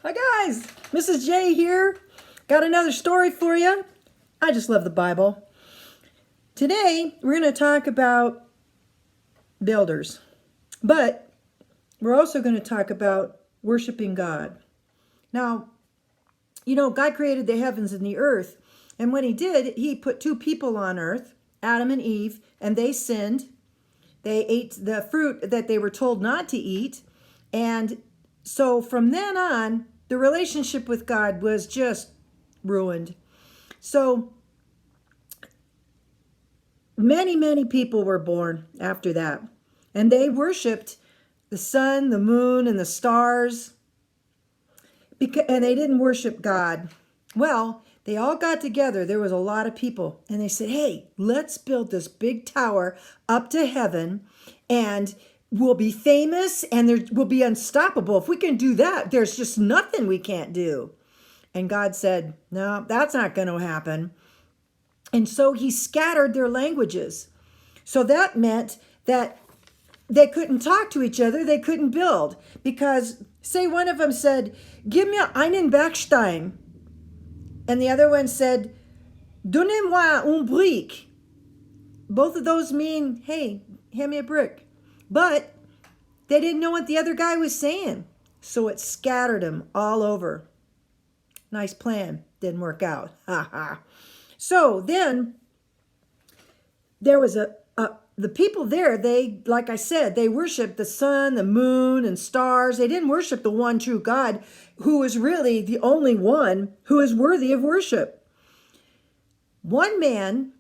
Hi guys, Mrs. J here. Got another story for you. I just love the Bible. Today we're going to talk about builders, but we're also going to talk about worshiping God. Now, God created the heavens and the earth, and when he did, he put two people on earth, Adam and Eve, and they sinned. They ate the fruit that they were told not to eat, and so from then on, the relationship with God was just ruined. So many people were born after that, and they worshiped the sun, the moon, and the stars, and they didn't worship God. Well, they all got together. There was a lot of people, and they said, hey, let's build this big tower up to heaven, and we'll be famous, and we'll be unstoppable. If we can do that, there's just nothing we can't do. And God said, no, that's not going to happen. And so he scattered their languages. So that meant that they couldn't talk to each other. They couldn't build. Because, say one of them said, give me einen Backstein. And the other one said, donnez-moi un brick. Both of those mean, hey, hand me a brick. But they didn't know what the other guy was saying. So it scattered them all over. Nice plan. Didn't work out. Ha ha. So then there was the people there, they, like I said, they worshiped the sun, the moon, and stars. They didn't worship the one true God, who is really the only one who is worthy of worship. One man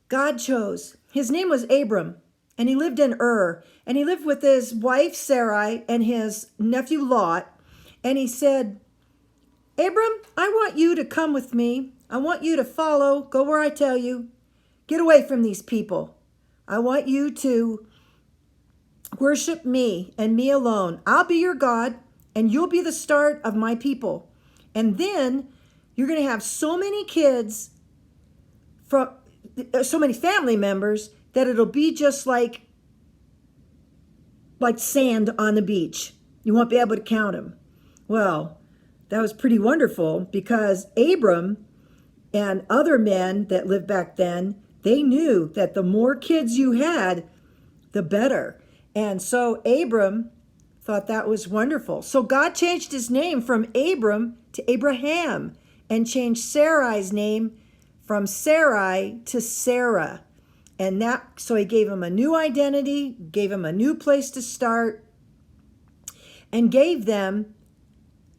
God chose. His name was Abram, and he lived in Ur, and he lived with his wife Sarai and his nephew Lot, and he said, Abram, I want you to come with me. I want you to follow, go where I tell you. Get away from these people. I want you to worship me and me alone. I'll be your God, and you'll be the start of my people. And then you're going to have so many kids, from so many family members, that it'll be just like sand on the beach. You won't be able to count them. Well, that was pretty wonderful, because Abram and other men that lived back then, they knew that the more kids you had, the better. And so Abram thought that was wonderful. So God changed his name from Abram to Abraham, and changed Sarai's name from Sarai to Sarah. And so he gave him a new identity, gave him a new place to start, and gave them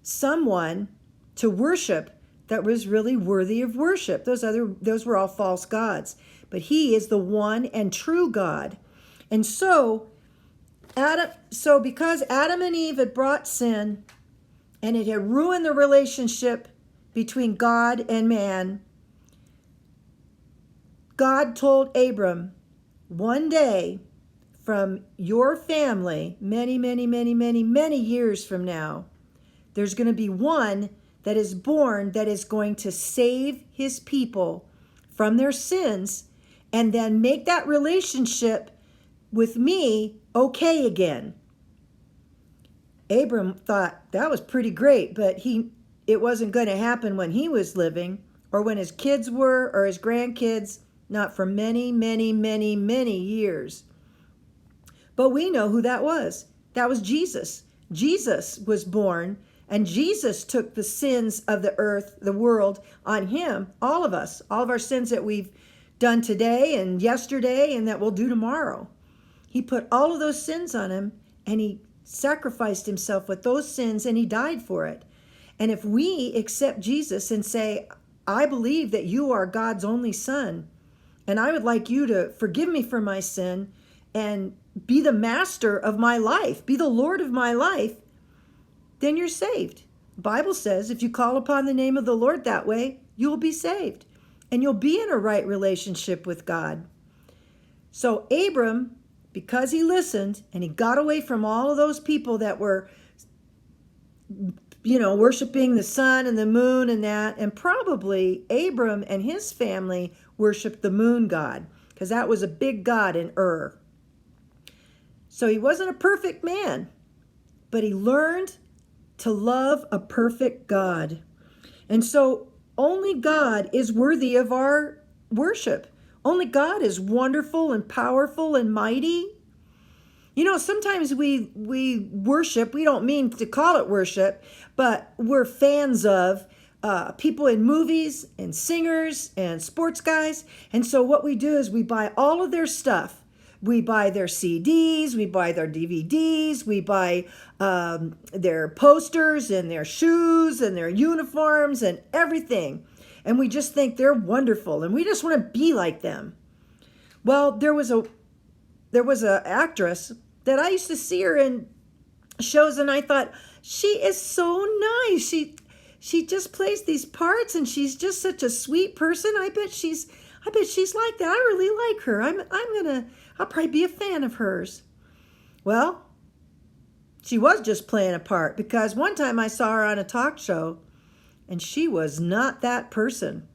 someone to worship that was really worthy of worship. Those were all false gods. But he is the one and true God. And so because Adam and Eve had brought sin, and it had ruined the relationship between God and man, God told Abram, one day from your family, many years from now, there's going to be one that is born that is going to save his people from their sins, and then make that relationship with me okay again. Abram thought that was pretty great, but it wasn't going to happen when he was living, or when his kids were, or his grandkids, not for many years. But we know who that was. That was Jesus. Jesus was born, and Jesus took the sins of the earth, the world, on him, all of us, all of our sins that we've done today and yesterday and that we'll do tomorrow. He put all of those sins on him, and he sacrificed himself with those sins, and he died for it. And if we accept Jesus and say, I believe that you are God's only son, and I would like you to forgive me for my sin and be the master of my life, be the Lord of my life, then you're saved. The Bible says if you call upon the name of the Lord that way, you will be saved, and you'll be in a right relationship with God. So Abram, because he listened and he got away from all of those people that were, worshiping the sun and the moon and that, and probably Abram and his family worshiped the moon god, because that was a big god in Ur. So he wasn't a perfect man, but he learned to love a perfect God. And so only God is worthy of our worship. Only God is wonderful and powerful and mighty. You know, sometimes we worship, we don't mean to call it worship, but we're fans of people in movies and singers and sports guys. And so what we do is we buy all of their stuff. We buy their CDs, we buy their DVDs, we buy their posters and their shoes and their uniforms and everything. And we just think they're wonderful and we just want to be like them. Well, there was a actress that I used to see her in shows, and I thought, she is so nice. She just plays these parts, and she's just such a sweet person. I bet she's like that. I really like her. I'll probably be a fan of hers. Well, she was just playing a part, because one time I saw her on a talk show, and she was not that person.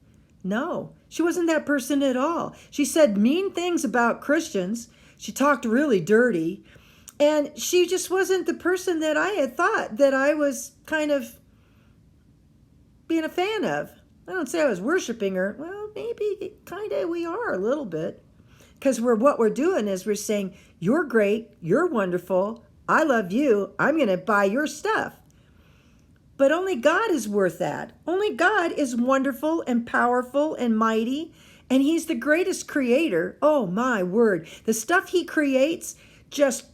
No, she wasn't that person at all. She said mean things about Christians. She talked really dirty. And she just wasn't the person that I had thought that I was kind of being a fan of. I don't say I was worshiping her. Well, maybe kind of we are a little bit. Because what we're doing is we're saying, you're great, you're wonderful, I love you, I'm going to buy your stuff. But only God is worth that. Only God is wonderful and powerful and mighty, and he's the greatest creator. Oh my word. The stuff he creates just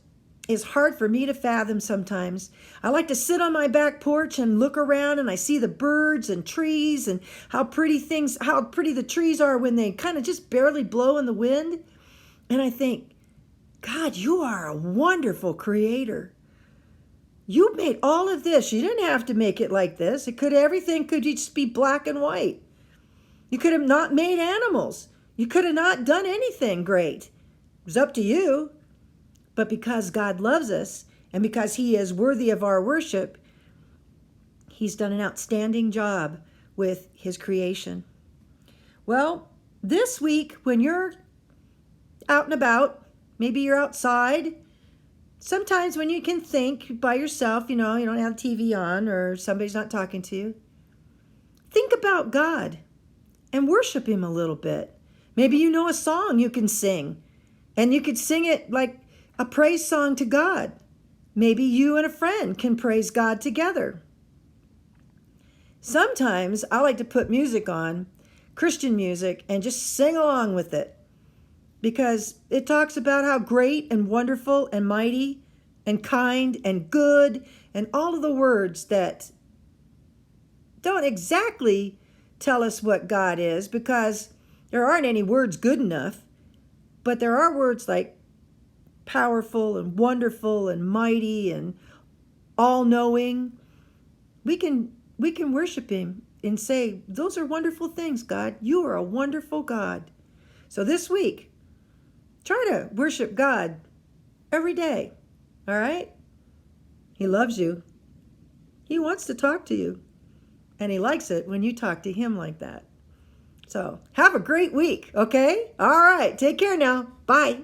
is hard for me to fathom sometimes. I like to sit on my back porch and look around, and I see the birds and trees and how pretty the trees are when they kind of just barely blow in the wind. And I think, God, you are a wonderful creator. You made all of this. You didn't have to make it like this. Everything could just be black and white. You could have not made animals. You could have not done anything great. It was up to you. But because God loves us and because he is worthy of our worship, he's done an outstanding job with his creation. Well, this week when you're out and about, maybe you're outside, sometimes when you can think by yourself, you don't have TV on or somebody's not talking to you, think about God and worship him a little bit. Maybe you know a song you can sing, and you could sing it like a praise song to God. Maybe you and a friend can praise God together. Sometimes I like to put music on, Christian music, and just sing along with it, because it talks about how great and wonderful and mighty and kind and good and all of the words that don't exactly tell us what God is, because there aren't any words good enough, but there are words like powerful and wonderful and mighty and all-knowing. We can worship him and say, those are wonderful things, God. You are a wonderful God. So this week, try to worship God every day, all right? He loves you. He wants to talk to you, and he likes it when you talk to him like that. So have a great week, okay? All right, take care now. Bye.